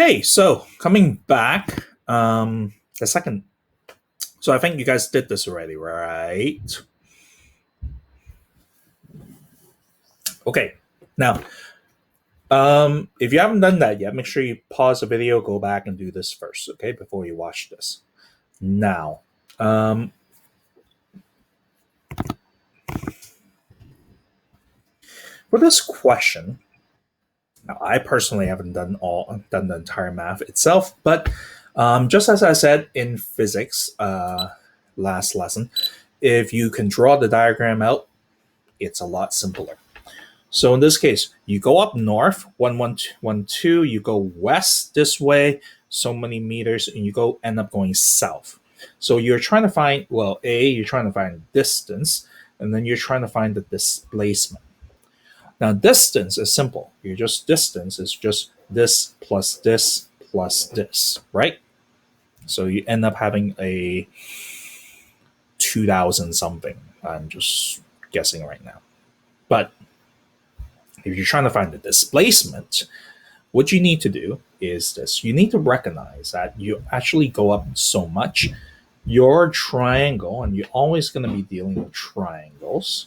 Okay, so coming back, the second. So I think you guys did this already, right? Okay, now, if you haven't done that yet, make sure you pause the video, go back and do this first, okay, before you watch this. Now, for this question, now I personally haven't done the entire math itself, but just as I said in physics last lesson, if you can draw the diagram out, it's a lot simpler. So in this case, you go up north, 1, 1, 2, you go west this way, so many meters, and you end up going south. So you're trying to find, well, you're trying to find distance, and then you're trying to find the displacement. Now, distance is simple. Distance is just this, right? So you end up having a 2,000 something. I'm just guessing right now. But if you're trying to find the displacement, what you need to do is this. You need to recognize that you actually go up so much. Your triangle, and you're always going to be dealing with triangles.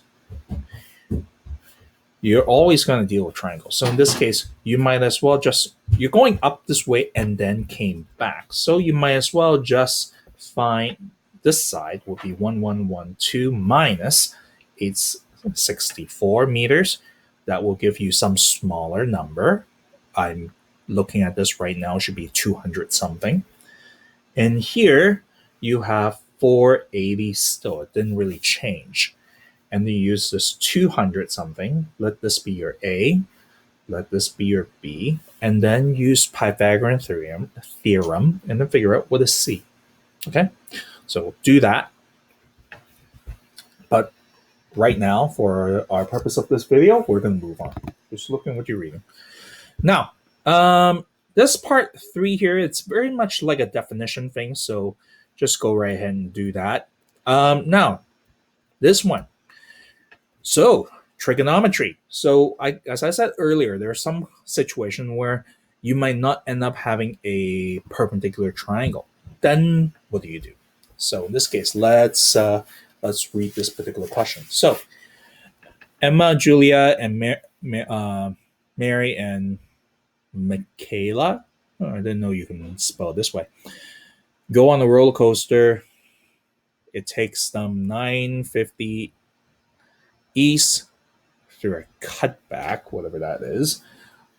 You're always going to deal with triangles. So in this case, you might as well you're going up this way and then came back. So you might as well just find this side would be 1112 minus 864 meters. That will give you some smaller number. I'm looking at this right now, it should be 200 something. And here you have 480 still. It didn't really change. And you use this 200 something. Let this be your A. Let this be your B. And then use Pythagorean theorem and then figure out what is C. Okay? So we'll do that. But right now, for our purpose of this video, we're going to move on. Just look at what you're reading. Now, this part 3 here, it's very much like a definition thing. So just go right ahead and do that. Now, this one. So, trigonometry. So, as I said earlier, there's some situation where you might not end up having a perpendicular triangle. Then, what do you do? So, in this case, let's read this particular question. So, Emma, Julia, and Mary and Michaela. Oh, I didn't know you can spell it this way. Go on a roller coaster. It takes them 950 east through a cutback, whatever that is,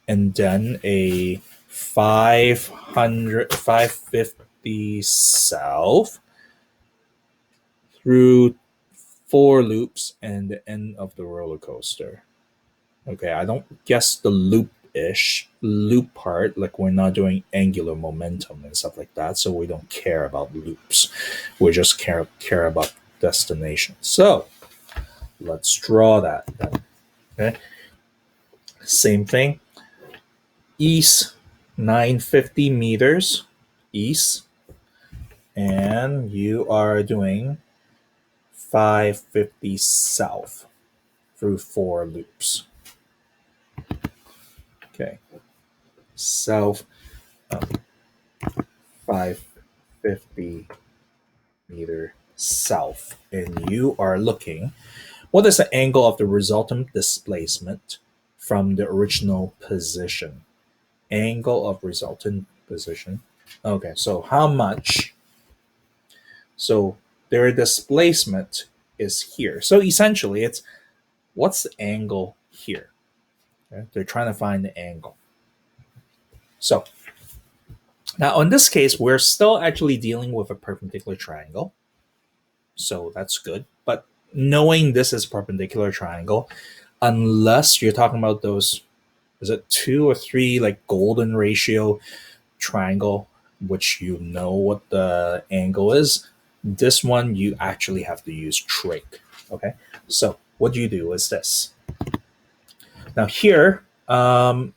and then a 550 south through 4 loops and the end of the roller coaster. Okay, I don't guess the loop part, like we're not doing angular momentum and stuff like that, so we don't care about loops. We just care about destination. So let's draw that then. Okay. Same thing. East 950 meters east. And you are doing 550 south through 4 loops. Okay. South 550 meter south. And you are looking, what is the angle of the resultant displacement from the original position? Angle of resultant position. Okay, so how much? So their displacement is here. So essentially, it's what's the angle here? Okay, they're trying to find the angle. So now in this case, we're still actually dealing with a perpendicular triangle. So that's good. But knowing this is a perpendicular triangle, unless you're talking about those, is it 2 or 3 like golden ratio triangle, which you know what the angle is, this one you actually have to use trig. Okay, so what you do is this. Now here, I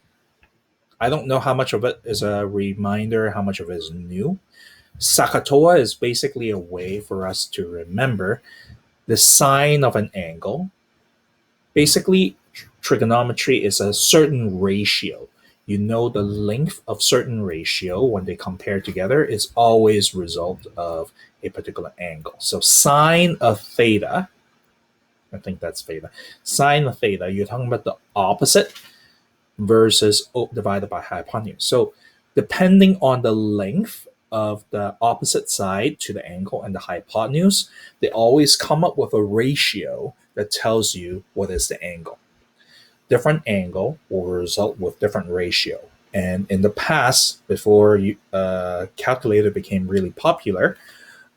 don't know how much of it is a reminder, how much of it is new. Sakatoa is basically a way for us to remember the sine of an angle. Basically, trigonometry is a certain ratio. you know the length of certain ratio when they compare together is always result of a particular angle. So sine of theta, I think that's theta. Sine of theta, you're talking about the opposite versus divided by hypotenuse. So depending on the length of the opposite side to the angle and the hypotenuse, they always come up with a ratio that tells you what is the angle. Different angle will result with different ratio. And in the past, before calculator became really popular,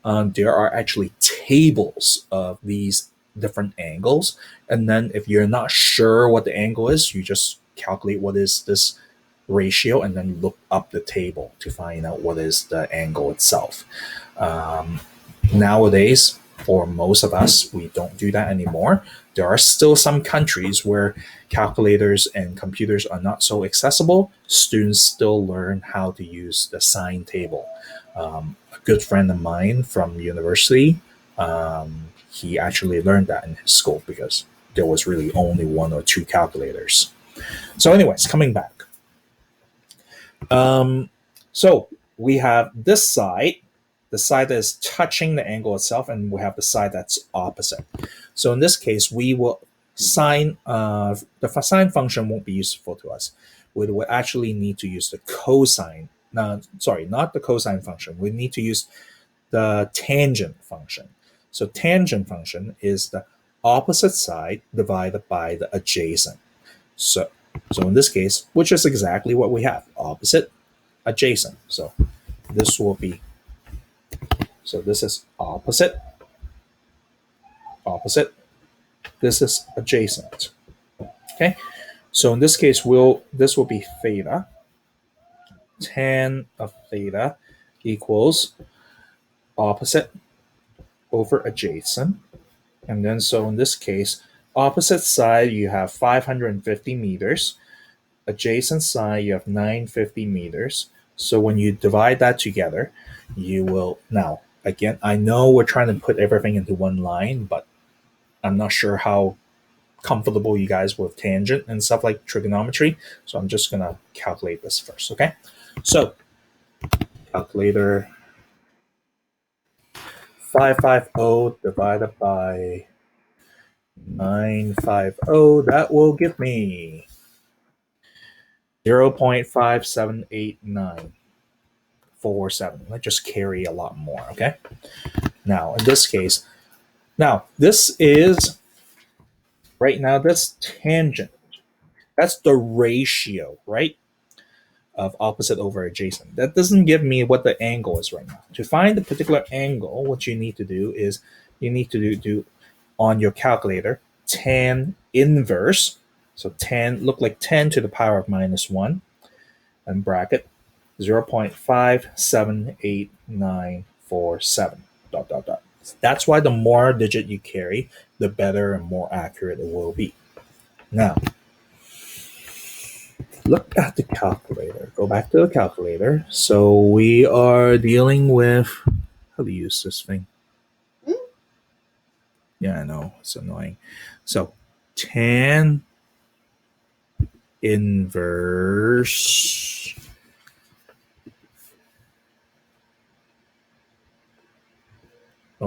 there are actually tables of these different angles. And then if you're not sure what the angle is, you just calculate what is this ratio and then look up the table to find out what is the angle itself. Um, Nowadays, for most of us, we don't do that anymore. There are still some countries where calculators and computers are not so accessible. Students still learn how to use the sine table. A good friend of mine from university, he actually learned that in his school because there was really only one or two calculators. So, anyways, coming back. So we have this side, the side that is touching the angle itself, and we have the side that's opposite. So in this case, we will the sine function won't be useful to us. We will actually need to use the cosine. Sorry, not the cosine function. We need to use the tangent function. So tangent function is the opposite side divided by the adjacent. So in this case, which is exactly what we have, opposite, adjacent. So this will be, so this is opposite, opposite. This is adjacent. Okay. So in this case, this will be theta. Tan of theta equals opposite over adjacent. And then so in this case, opposite side you have 550 meters. Adjacent side you have 950 meters. So when you divide that together, you will, now again, I know we're trying to put everything into one line, but I'm not sure how comfortable you guys with tangent and stuff like trigonometry. So I'm just gonna calculate this first, okay? So calculator, 550 divided by 950, that will give me 0.57894. Let's just carry a lot more, okay? Now, in this case, now this is, right now, this tangent. That's the ratio, right? Of opposite over adjacent. That doesn't give me what the angle is right now. To find the particular angle, what you need to do is you need to do on your calculator tan inverse. So tan, look like 10 to the power of minus 1 and bracket 0.57897 dot dot dot. That's why the more digit you carry, the better and more accurate it will be. Now, look at the calculator. Go back to the calculator. So we are dealing with, how to use this thing. Yeah, I know, it's annoying. So tan inverse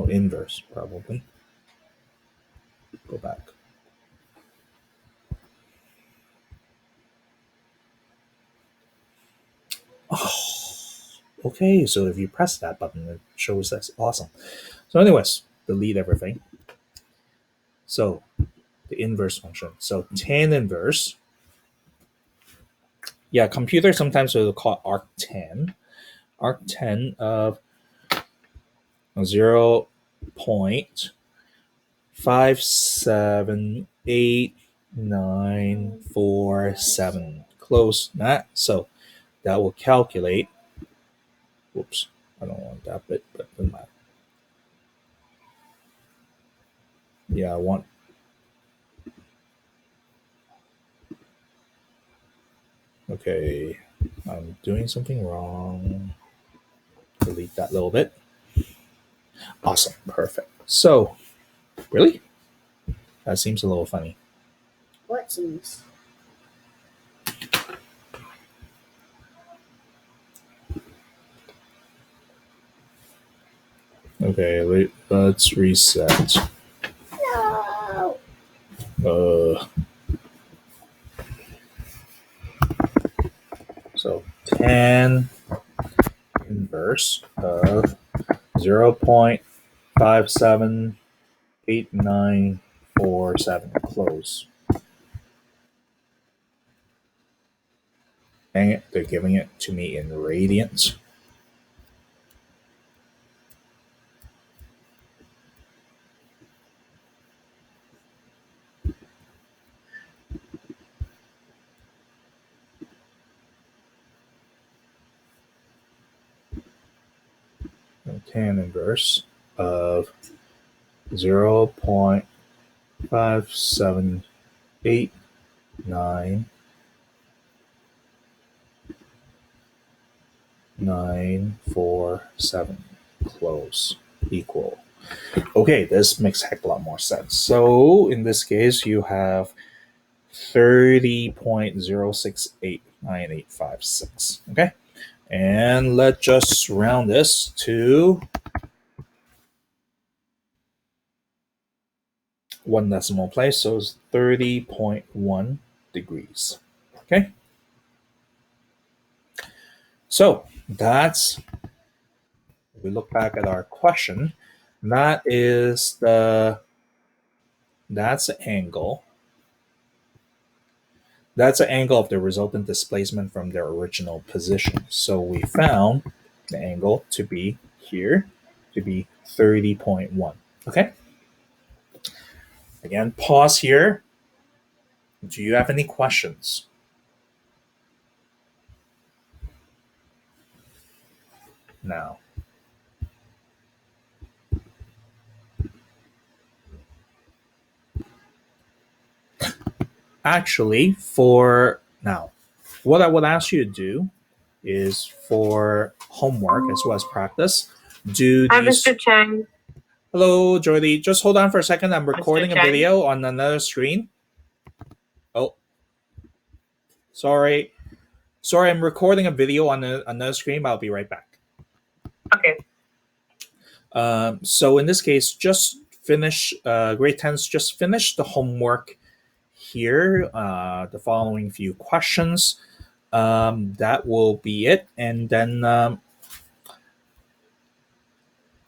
inverse probably. Go back. Oh, okay, so if you press that button, it shows that's awesome. So anyways, delete everything. So the inverse function. So tan inverse. Yeah, computer sometimes will call arctan. Arctan of 0.57897. Close that. So that will calculate. Whoops, I don't want that bit, but doesn't matter. Yeah, I want. Okay, I'm doing something wrong. Delete that little bit. Awesome, perfect. So, really? That seems a little funny. What seems? Okay, let's reset. No. So tan inverse of 0.578947 close. Dang it, they're giving it to me in radians. Tan inverse of 0.578947 close equal. Okay, this makes a heck of a lot more sense. So in this case, you have 30.0689856. Okay, and let's just round this to 1 decimal place, so it's 30.1 degrees. Okay, so we look back at our question. That's the angle. That's the angle of the resultant displacement from their original position. So we found the angle to be here, to be 30.1. Okay. Again, pause here. Do you have any questions? Now, actually, for now, what I would ask you to do is for homework as well as practice, do Hi, these. Mr. Chang. Hello, Jordy. Just hold on for a second. I'm Mr. recording a Chang. video on another screen. Oh, sorry. Sorry, I'm recording a video on another screen. I'll be right back. Okay. So in this case, just finish grade 10's just finish the homework here, the following few questions. That will be it. And then,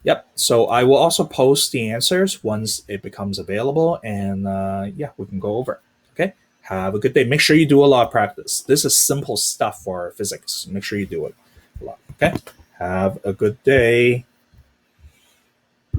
yep. So I will also post the answers once it becomes available. And yeah, we can go over it. Okay. Have a good day. Make sure you do a lot of practice. This is simple stuff for physics. Make sure you do it a lot. Okay. Have a good day.